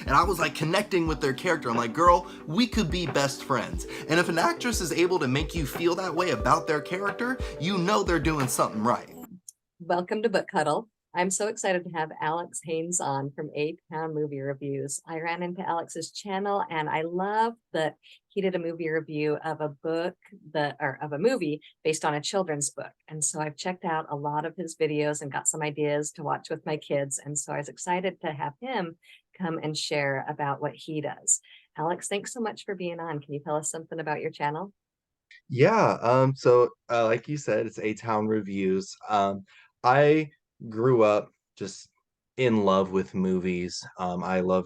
and I was like connecting with their character. I'm like, girl, we could be best friends. And if an actress is able to make you feel that way about their character, you know they're doing something right. Welcome to Book Huddle. I'm so excited to have Alex Haynes on from A Town Movie Reviews. I ran into Alex's channel and I love that he did a movie review of a book or of a movie based on a children's book. And so I've checked out a lot of his videos and got some ideas to watch with my kids. And so I was excited to have him come and share about what he does. Alex, thanks so much for being on. Can you tell us something about your channel? Yeah, like you said, it's A Town Reviews. I grew up just in love with movies. I love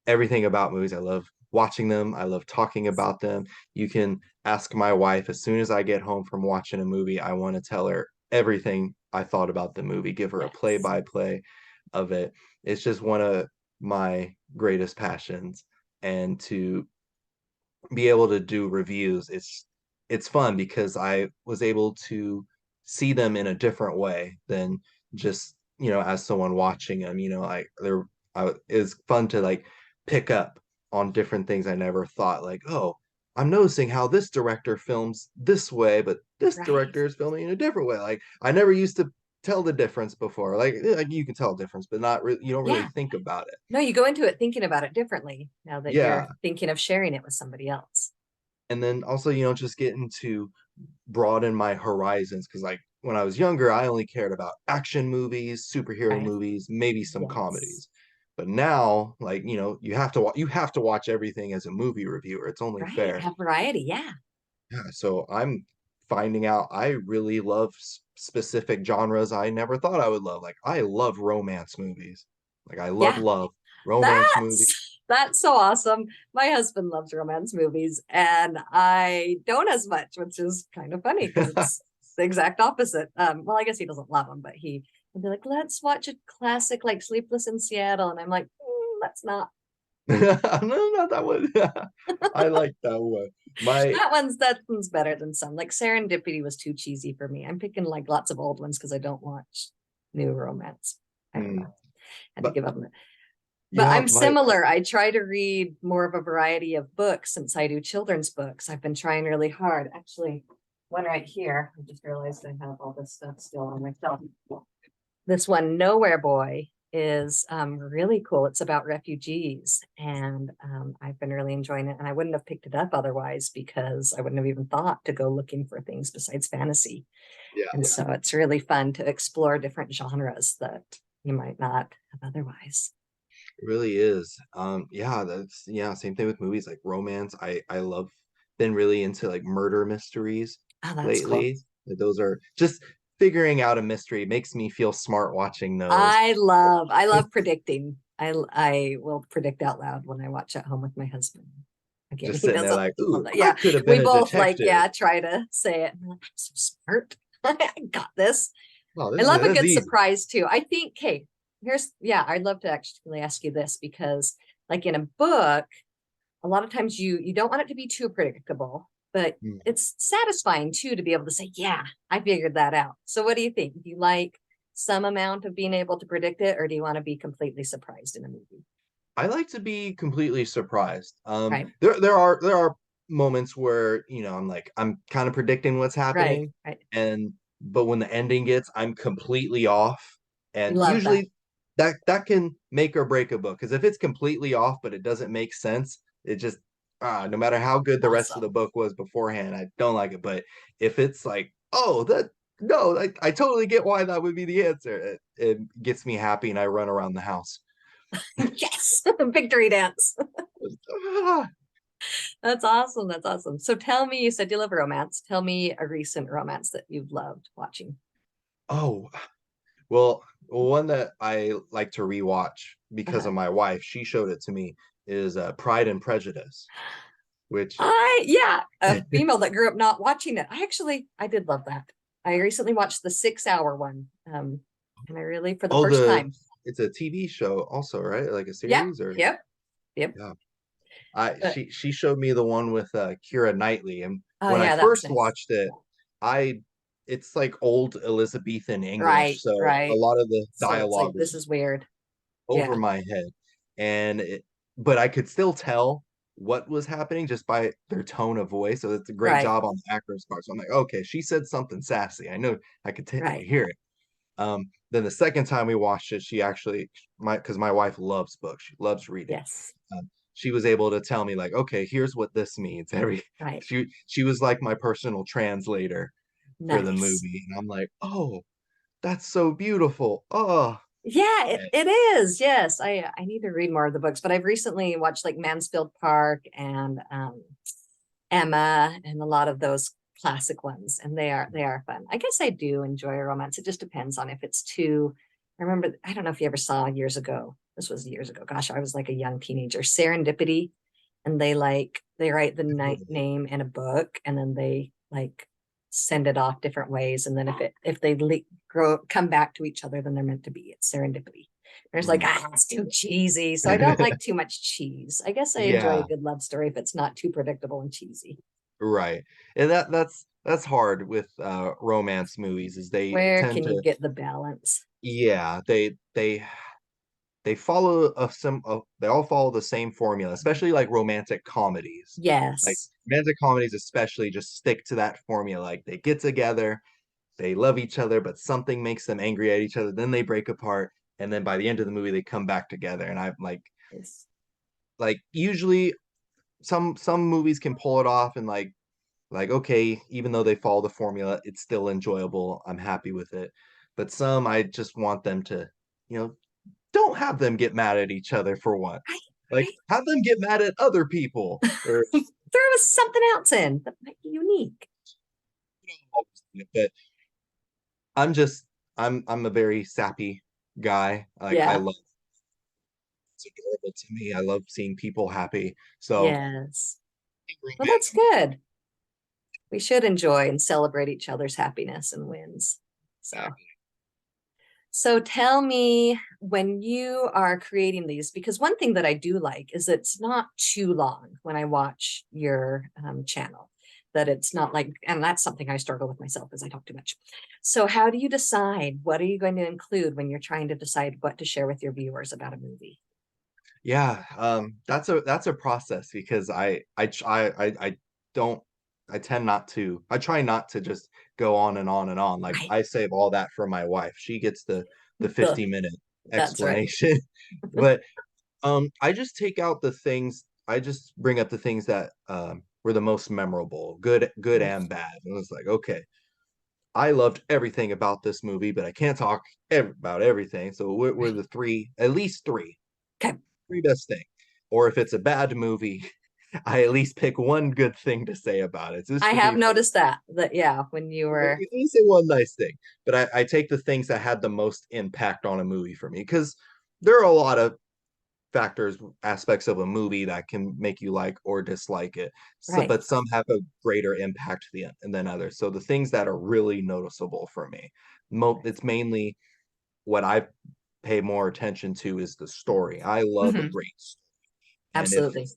everything about movies. I love watching them. I love talking about them. You can ask my wife as soon as I get home from watching a movie, I want to tell her everything I thought about the movie, give her a Yes. play-by-play of it. It's just one of my greatest passions. And to be able to do reviews, it's fun because I was able to see them in a different way than just, as someone watching them, like it's fun to like pick up on different things I never thought, like, oh, I'm noticing how this director films this way, but this Right. director is filming in a different way. Like I never used to tell the difference before. Like you can tell a difference, but not really, you don't really Yeah. think about it. No, you go into it thinking about it differently now that Yeah. you're thinking of sharing it with somebody else. And then also, just getting to broaden my horizons because like when I was younger, I only cared about action movies, superhero Right. movies, maybe some Yes. comedies. But now, like, you have to watch everything as a movie reviewer. It's only Right. fair. Have variety. Yeah. Yeah, so I'm finding out I really love specific genres I never thought I would love. Like I love romance movies. Like I Yeah. love romance movies. That's so awesome. My husband loves romance movies and I don't as much, which is kind of funny because it's the exact opposite. Well, I guess he doesn't love them, but he would be like, let's watch a classic like Sleepless in Seattle. And I'm like, let's not. No, not that one. I like that one. My That one's better than some. Like Serendipity was too cheesy for me. I'm picking like lots of old ones because I don't watch new romance. I don't mm, know. I had to but give up on it. But yeah, I'm my similar. I try to read more of a variety of books since I do children's books. I've been trying really hard. Actually, one right here. I just realized I have all this stuff still on my shelf. This one, Nowhere Boy, is really cool. It's about refugees, and I've been really enjoying it. And I wouldn't have picked it up otherwise because I wouldn't have even thought to go looking for things besides fantasy. yeah, And so it's really fun to explore different genres that you might not have otherwise. it really is. Yeah, same thing with movies like romance. I love been really into like murder mysteries Oh, that's cool. lately. Those are just figuring out a mystery makes me feel smart watching those. I love predicting. I will predict out loud when I watch at home with my husband. Again, Just he sitting there doesn't like, love ooh, that. I Yeah, could have we been a both like, detective. yeah, try to say it. I'm like, I'm so smart. I got this. Oh, I this love a is good easy. surprise too. I think, hey, yeah, I'd love to actually ask you this because like in a book, a lot of times you don't want it to be too predictable, but Mm. it's satisfying too to be able to say, yeah, I figured that out. So what do you think? Do you like some amount of being able to predict it, or do you want to be completely surprised in a movie? I like to be completely surprised. Right, There are moments where I'm kind of predicting what's right, happening, right. and but when the ending gets, I'm completely off, I and love that. usually that can make or break a book. Because if it's completely off, but it doesn't make sense, it just no matter how good the rest of the Awesome. book was beforehand, I don't like it. But if it's like, oh, that no, I totally get why that would be the answer. It gets me happy, and I run around the house. Yes, victory dance. That's awesome. That's awesome. So tell me, you said you love romance. Tell me a recent romance that you've loved watching. Oh, well, one that I like to rewatch because Uh-huh. of my wife, she showed it to me, is Pride and Prejudice, which Yeah, a female that grew up not watching it. I did love that. I recently watched the 6 hour one. And I really, for the oh first the time, it's a TV show also, right? Like a yeah, series or yep, yep. yeah. I But she showed me the one with Keira Knightley, and oh when I yeah, that was first nice. watched it, I it's like old Elizabethan English, Right, so a right. lot of the So it's dialogue like this was is weird. over Yeah, my head. And but I could still tell what was happening just by their tone of voice. So it's a great Right, job on the actor's part. So I'm like, okay, she said something sassy. I know I could right. hear it. Then the second time we watched it, she actually because my wife loves books, she loves reading. Yes, She was able to tell me like, okay, here's what this means. right. She was like my personal translator for the Nice. movie, and I'm like, oh, that's so beautiful. Oh, Yeah, eh, it is. Yes. I need to read more of the books, but I've recently watched like Mansfield Park and Emma and a lot of those classic ones, and they are fun. I guess I do enjoy a romance. It just depends on if it's too. I remember, I don't know if you ever saw years ago. This was years ago. Gosh, I was like a young teenager. Serendipity, and they write the night name in a book, and then they like send it off different ways, and then if they grow come back to each other, then they're meant to be. It's serendipity. There's like, mm. it's too cheesy. So I don't like too much cheese. I guess I enjoy a Yeah, good love story if it's not too predictable and cheesy. right. And that's hard with romance movies is they Where tend can you to, get the balance? yeah, they follow they all follow the same formula, especially like romantic comedies. Like Yes. romantic comedies especially just stick to that formula. Like they get together, they love each other, but something makes them angry at each other, then they break apart, and then by the end of the movie they come back together. And I'm Yes. like usually some movies can pull it off and okay, even though they follow the formula, it's still enjoyable. I'm happy with it. But some I just want them to, you know, don't have them get mad at each other for once. Like Right. have them get mad at other people or Throw something else in that might be unique. but I'm just I'm a very sappy guy. Like I Yeah. love it's adorable to me. I love seeing people happy. So Yes. Well, that's good. We should enjoy and celebrate each other's happiness and wins. So, so tell me when you are creating these, because one thing that I do like is it's not too long when I watch your channel, that it's not like, and that's something I struggle with myself as I talk too much. So how do you decide what are you going to include when you're trying to decide what to share with your viewers about a movie? yeah, that's a process because I don't I tend not to I try not to just go on and on and on. Like Right. I save all that for my wife. She gets the The, 50-minute that's right. explanation. But I just take out the things I just bring up the things that were the most memorable, good Yes. and bad. And it was like, okay, I loved everything about this movie, but I can't talk about everything. So we're Right. the three, at least Okay. three best thing. Or if it's a bad movie, I at least pick one good thing to say about it. This I should have be noticed that yeah, when you were, let me say one nice thing. But I take the things that had the most impact on a movie for me because there are a lot of factors, aspects of a movie that can make you like or dislike it. So, right. but some have a greater impact than others. So the things that are really noticeable for me, it's mainly what I pay more attention to is the story. I love a Mhm. great story. And Absolutely.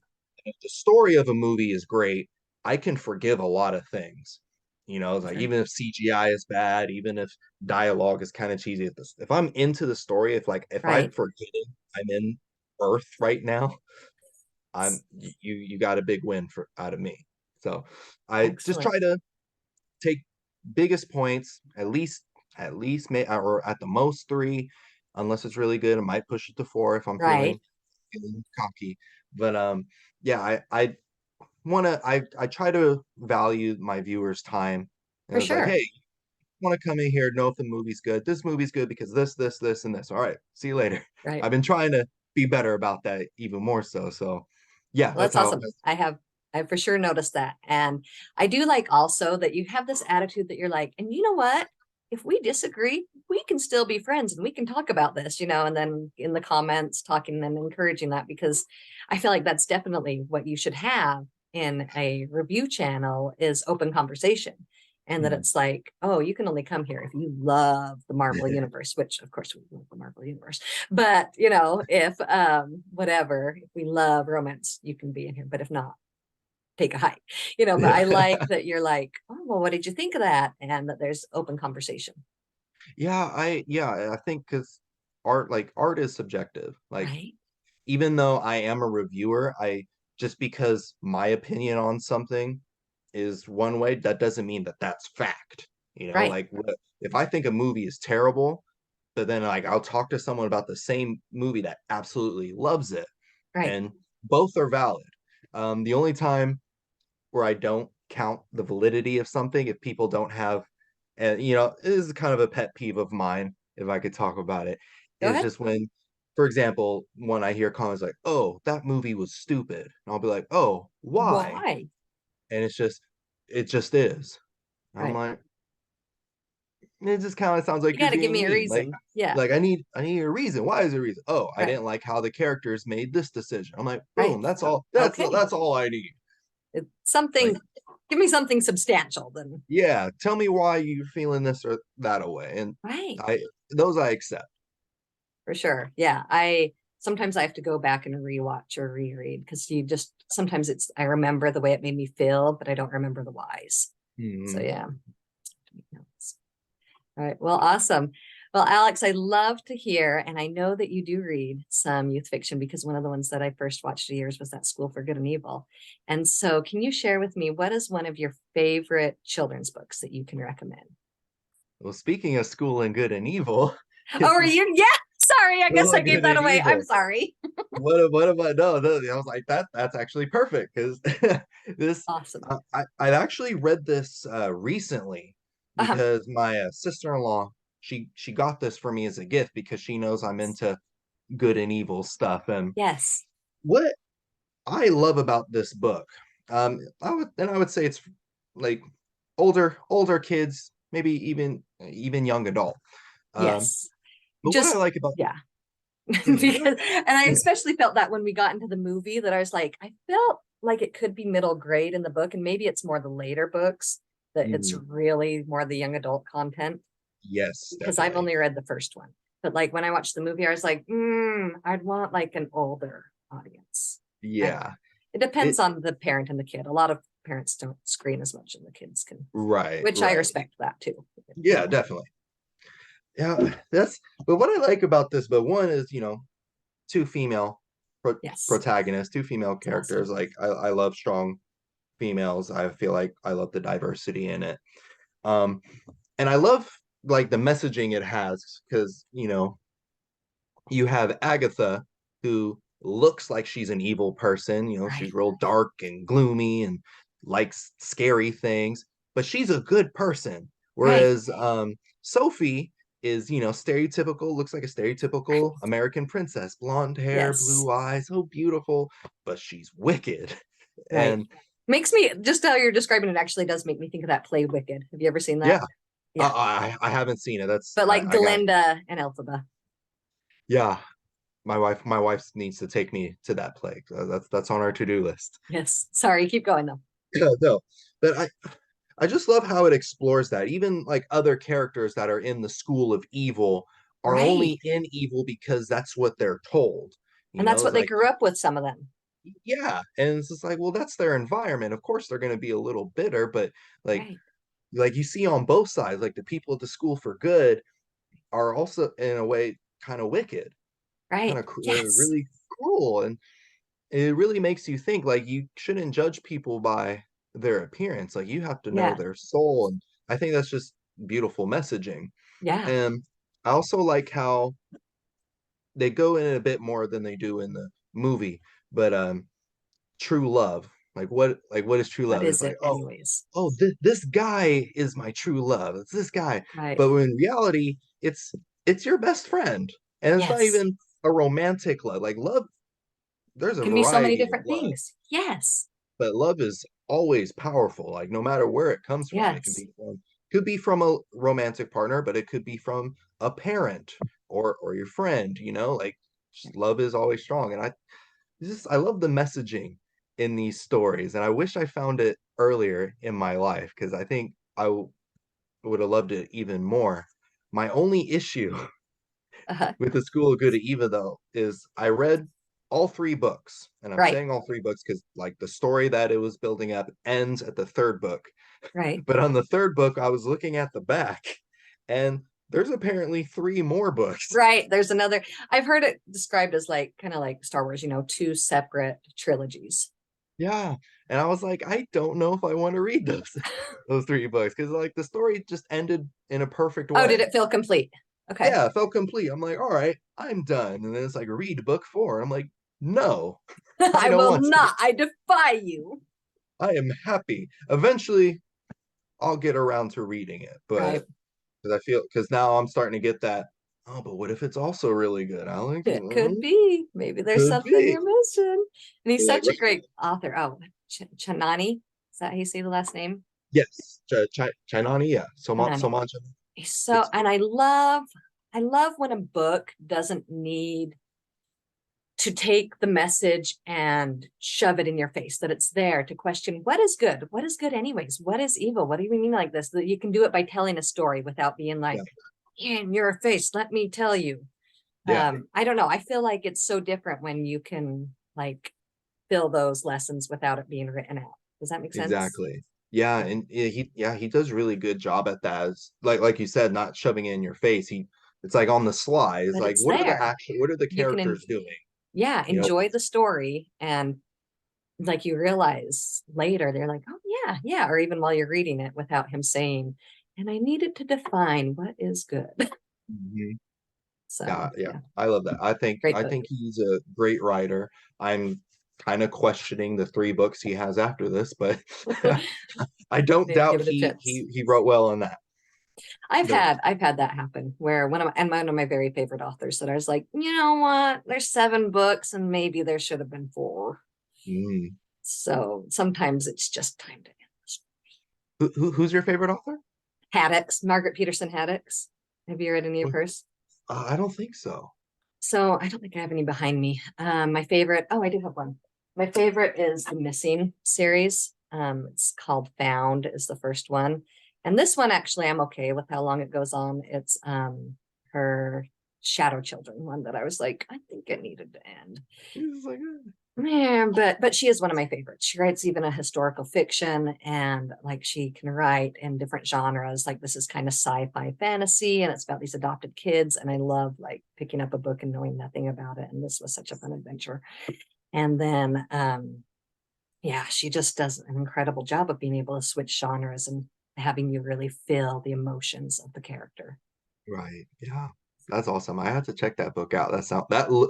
if the story of a movie is great, I can forgive a lot of things. You know, like Sure. even if CGI is bad, even if dialogue is kind of cheesy, if I'm into the story, if I'm Right. forgetting I'm in Earth right now, you got a big win for out of me. So I just Excellent. try to take biggest points, at least or at the most three, unless it's really good. I might push it to four if I'm Right. feeling cocky. But yeah, I try to value my viewers' time. And For it's like, sure. hey, you want to come in here, know if the movie's good. This movie's good because this, and this. All right, see you later. Right. I've been trying to be better about that even more so. So yeah, Well, that's that's how awesome. I for sure noticed that. And I do like also that you have this attitude that you're like, and you know what? If we disagree, we can still be friends and we can talk about this, and then in the comments talking and encouraging that, because I feel like that's definitely what you should have in a review channel is open conversation. And that Mhm. it's like, oh, you can only come here if you love the Marvel universe, which of course we love the Marvel universe. But if whatever, if we love romance, you can be in here. But if not, take a hike. But I Yeah. like that you're like, oh, well, what did you think of that? And that there's open conversation. Yeah, I think because art is subjective. Like Right. even though I am a reviewer, I just because my opinion on something is one way, that doesn't mean that that's fact. You know, Right, like if I think a movie is terrible, but then like I'll talk to someone about the same movie that absolutely loves it, right. and both are valid. The only time where I don't count the validity of something if people don't have, and it is kind of a pet peeve of mine, if I could talk about it, Go is ahead. just when, for example, when I hear comments like, "Oh, that movie was stupid," and I'll be like, "Oh, why?" Why? And it just is. I'm Right. like, it just kind of sounds like You you're got to give being me a mean. reason. Yeah. I need a reason. Why is there a reason? Oh, I Right. didn't like how the characters made this decision. I'm like, Right. boom, that's all. That's Okay. that's all I need. It's Like, something, give me something substantial then. yeah, tell me why you're feeling this or that away. And Right. I those I accept. For sure. Yeah. I sometimes I have to go back and rewatch or reread because you just sometimes I remember the way it made me feel, but I don't remember the whys. So Mhm. yeah. All right. Well, awesome. Well, Alex, I love to hear, and I know that you do read some youth fiction because one of the ones that I first watched of yours was that School for Good and Evil. And so, can you share with me what is one of your favorite children's books that you can recommend? Well, speaking of School and Good and Evil, Oh, this are is you? Yeah. Sorry. I guess School I and gave Good that and away. I'm Evil. sorry. What am I? No, no. I was like that's actually perfect because this Awesome. I've actually read this recently Uh-huh. because my sister-in-law she got this for me as a gift because she knows I'm into good and evil stuff. And Yes. what I love about this book, I would say it's like older kids, maybe even young adult. Um, Yes. but what I Just, like about yeah. what Because, and I especially felt that when we got into the movie that I was like, I felt like it could be middle grade in the book, and maybe it's more the later books that it's Mhm. really more the young adult content Yes, because I've definitely. only read the first one. But like when I watched the movie, I was like, I'd want like an older audience. I don't know. Yeah. It depends It on the parent and the kid. A lot of parents don't screen as much, and the kids can, right, which I right. respect that too. You Yeah, know, definitely. Yeah, that's but what I like about this, but one is, two female yes, protagonists, two female it's awesome. characters. Like I love strong females. I feel like I love the diversity in it. Um, and I love like the messaging it has because, you have Agatha who looks like she's an evil person, she's Right. real dark and gloomy and likes scary things, but she's a good person. Right. Whereas Sophie is, stereotypical, looks like a Right. stereotypical American princess, blonde hair, Yes. blue eyes, so beautiful, but she's wicked. Right. And Makes me just how you're describing it actually does make me think of that play Wicked. Have you ever seen that? yeah, Yeah. I haven't seen it. That's But like I got Glinda and Elphaba. yeah. My wife needs to take me to that play. That's on our to-do list. Yes. Sorry, keep going though. Yeah, no, but I just love how it explores that. Even like other characters that are in the school of evil are Right. only in evil because that's what they're told. And that's It's what they like, grew up with, some of them. yeah, and it's just like, well, that's their environment. Of course, they're going to be a little bitter, but like, Right. like you see on both sides, like the people at the school for good are also in a way kind of wicked, kind Right. of Yes. really cruel, and it really makes you think like you shouldn't judge people by their appearance. Like you have to know Yeah. their soul. And I think that's just beautiful messaging. Yeah. And I also like how they go in it a bit more than they do in the movie. But true love. Like what is true What love? It's is like, it anyways? this guy is my true love. It's this guy. Right. But in reality, it's your best friend. And it's not Yes. even a romantic love. Like love, there's a Can be so many variety of different love. things. Yes. But love is always powerful, like no matter where it comes from. It can Yes. be from could be from a romantic partner, but it could be from a parent or your friend, like just love is always strong. And I love the messaging in these stories, and I wish I found it earlier in my life because I think would have loved it even more. My only issue Uh-huh. with the School of Good and Evil, though, is I read all three books, and I'm Right. saying all three books because, like, the story that it was building up ends at the third book. Right. But on the third book, I was looking at the back, and there's apparently 3 more books. Right. There's another, I've heard it described as like kind of like Star Wars, 2 separate trilogies. Yeah, and I was like, I don't know if I want to read those 3 books because like the story just ended in a perfect Oh, did way. it feel complete? Okay. Yeah, it felt complete. I'm like, all right, I'm done. And then it's like read book 4. I'm like, no, I I don't will want to. not. I defy you. I am happy. Eventually, I'll get around to reading it, but Right. because now I'm starting to get that. Oh, but what if it's also really good, Alex? It could be. Maybe there's Could something be. you're missing. And he's Like, such a great author. Oh, Chanani. Is that how you say the last name? yes, Chainani, yeah. Chanani. Soman, He's so, it's and I love when a book doesn't need to take the message and shove it in your face, that it's there to question what is good anyways, what is evil, what do you mean like this, that you can do it by telling a story without being like, yeah, in your face, let me tell you. yeah, I don't know, I feel like it's so different when you can like fill those lessons without it being written out. Does that make sense? exactly. Yeah, Yeah. and he does really good job at that. Like you said, not shoving it in your face. It's like on the sly. It's But like it's there. what are the You can characters doing? yeah, You know, enjoy the story, and like you realize later they're like, oh yeah, yeah, or even while you're reading it without him saying, and I needed to define what is good. Mhm. So Yeah, yeah. yeah, I love that. great I book. think he's a great writer. I'm kind of questioning the 3 books he has after this, but I don't Maybe doubt give it a chance. he wrote well on that. The I've had that happen where one of my very favorite authors that I was like, you know what, there's 7 books and maybe there should have been 4. mm. So sometimes it's just time to end this. Who's your favorite author? Haddocks, Margaret Peterson Haddocks. Have you read any of hers? I don't think so. So I don't think I have any behind me. My favorite, oh, I do have one. My favorite is the Missing series. It's called Found is the first one. And this one actually I'm okay with how long it goes on. It's her Shadow Children one that I was like, I think it needed to end. He's like, Man, but she is one of my favorites. She writes even a historical fiction, and like she can write in different genres. Like this is kind of sci-fi fantasy, and it's about these adopted kids. And I love like picking up a book and knowing nothing about it. And this was such a fun adventure. And then yeah, she just does an incredible job of being able to switch genres and having you really feel the emotions of the character. right. Yeah. That's awesome. I have to check that book out.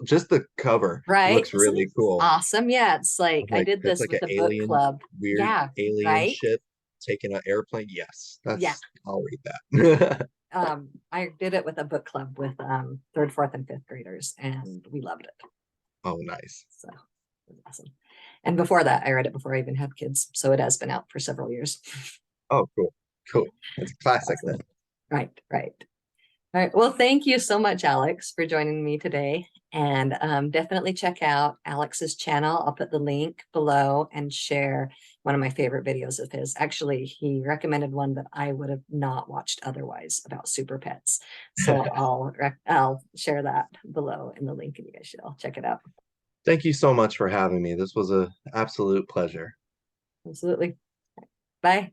Just the cover Right? looks Isn't really it cool. awesome? Yeah, it's like I Like did that's this like with an a book alien, club. weird Yeah, alien right. ship taking an airplane. Yes, Yeah. I'll read that. I did it with a book club with third, fourth, and fifth graders, and we loved it. Oh, nice. So it was awesome. And before that, I read it before I even had kids, so it has been out for several years. Oh, cool. Cool. It's a classic Awesome. then. Right, right. All right. Well, thank you so much, Alex, for joining me today. And definitely check out Alex's channel. I'll put the link below and share one of my favorite videos of his. Actually, he recommended one that I would have not watched otherwise about super pets. So I'll share that below in the link, and you guys should all check it out. Thank you so much for having me. This was an absolute pleasure. Absolutely. Bye.